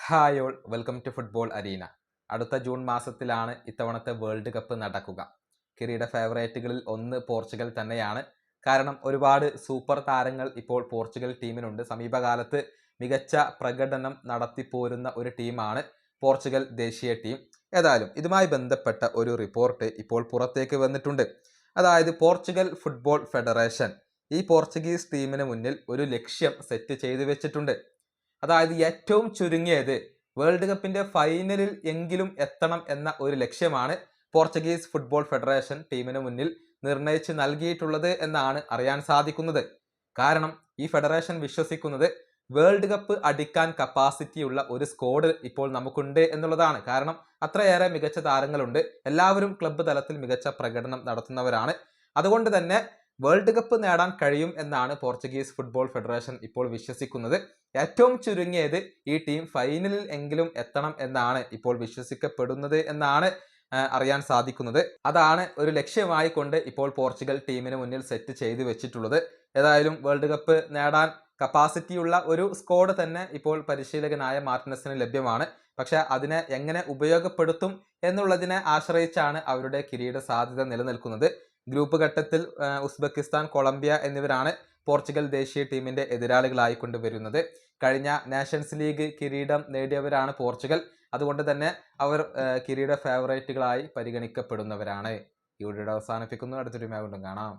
Hi all, welcome to football arena. അടുത്ത June മാസത്തിലാണ് ഇത്തവണത്തെ വേൾഡ് കപ്പ് നടക്കുക. കിരീട ഫേവറേറ്റുകളിൽ ഒന്ന് പോർച്ചുഗൽ തന്നെയാണ്. കാരണം ഒരുപാട് സൂപ്പർ താരങ്ങൾ ഇപ്പോൾ പോർച്ചുഗൽ ടീമിനുണ്ട്. സമീപകാലത്ത് മികച്ച പ്രകടനം നടത്തിപ്പോരുന്ന ഒരു ടീമാണ് പോർച്ചുഗൽ ദേശീയ ടീം. ഏതായാലും ഇതുമായി ബന്ധപ്പെട്ട ഒരു റിപ്പോർട്ട് ഇപ്പോൾ പുറത്തേക്ക് വന്നിട്ടുണ്ട്. അതായത് പോർച്ചുഗൽ ഫുട്ബോൾ ഫെഡറേഷൻ ഈ പോർച്ചുഗീസ് ടീമിന് മുന്നിൽ ഒരു ലക്ഷ്യം സെറ്റ് ചെയ്തു വെച്ചിട്ടുണ്ട്. അതായത് ഏറ്റവും ചുരുങ്ങിയത് വേൾഡ് കപ്പിന്റെ ഫൈനലിൽ എങ്കിലും എത്തണം എന്ന ഒരു ലക്ഷ്യമാണ് പോർച്ചുഗീസ് ഫുട്ബോൾ ഫെഡറേഷൻ ടീമിന് മുന്നിൽ നിർണയിച്ച് നൽകിയിട്ടുള്ളത് എന്നാണ് അറിയാൻ സാധിക്കുന്നത്. കാരണം ഈ ഫെഡറേഷൻ വിശ്വസിക്കുന്നത് വേൾഡ് കപ്പ് അടിക്കാൻ കപ്പാസിറ്റിയുള്ള ഒരു സ്ക്വാഡ് ഇപ്പോൾ നമുക്കുണ്ട് എന്നുള്ളതാണ്. കാരണം അത്രയേറെ മികച്ച താരങ്ങളുണ്ട്, എല്ലാവരും ക്ലബ്ബ് തലത്തിൽ മികച്ച പ്രകടനം നടത്തുന്നവരാണ്. അതുകൊണ്ട് തന്നെ വേൾഡ് കപ്പ് നേടാൻ കഴിയും എന്നാണ് പോർച്ചുഗീസ് ഫുട്ബോൾ ഫെഡറേഷൻ ഇപ്പോൾ വിശ്വസിക്കുന്നത്. ഏറ്റവും ചുരുങ്ങിയത് ഈ ടീം ഫൈനലിൽ എങ്കിലും എത്തണം എന്നാണ് ഇപ്പോൾ വിശ്വസിക്കപ്പെടുന്നത് എന്നാണ് അറിയാൻ സാധിക്കുന്നത്. അതാണ് ഒരു ലക്ഷ്യമായി കൊണ്ട് ഇപ്പോൾ പോർച്ചുഗൽ ടീമിന് മുന്നിൽ സെറ്റ് ചെയ്തു വെച്ചിട്ടുള്ളത്. ഏതായാലും വേൾഡ് കപ്പ് നേടാൻ കപ്പാസിറ്റിയുള്ള ഒരു സ്ക്വാഡ് തന്നെ ഇപ്പോൾ പരിശീലകനായ മാർട്ടിനസിന് ലഭ്യമാണ്. പക്ഷെ അതിനെ എങ്ങനെ ഉപയോഗപ്പെടുത്തും എന്നുള്ളതിനെ ആശ്രയിച്ചാണ് അവരുടെ കിരീട സാധ്യത നിലനിൽക്കുന്നത്. ഗ്രൂപ്പ് ഘട്ടത്തിൽ ഉസ്ബെക്കിസ്ഥാൻ, കൊളംബിയ എന്നിവരാണ് പോർച്ചുഗൽ ദേശീയ ടീമിന്റെ എതിരാളികളായി കൊണ്ടുവരുന്നത്. കഴിഞ്ഞ നാഷൻസ് ലീഗ് കിരീടം നേടിയവരാണ് പോർച്ചുഗൽ. അതുകൊണ്ട് തന്നെ അവർ കിരീട ഫേവറേറ്റുകളായി പരിഗണിക്കപ്പെടുന്നവരാണ്. ഈ വീഡിയോ അവസാനിപ്പിക്കുന്നു. അടുത്തൊരു വീഡിയോയിൽ കാണാം.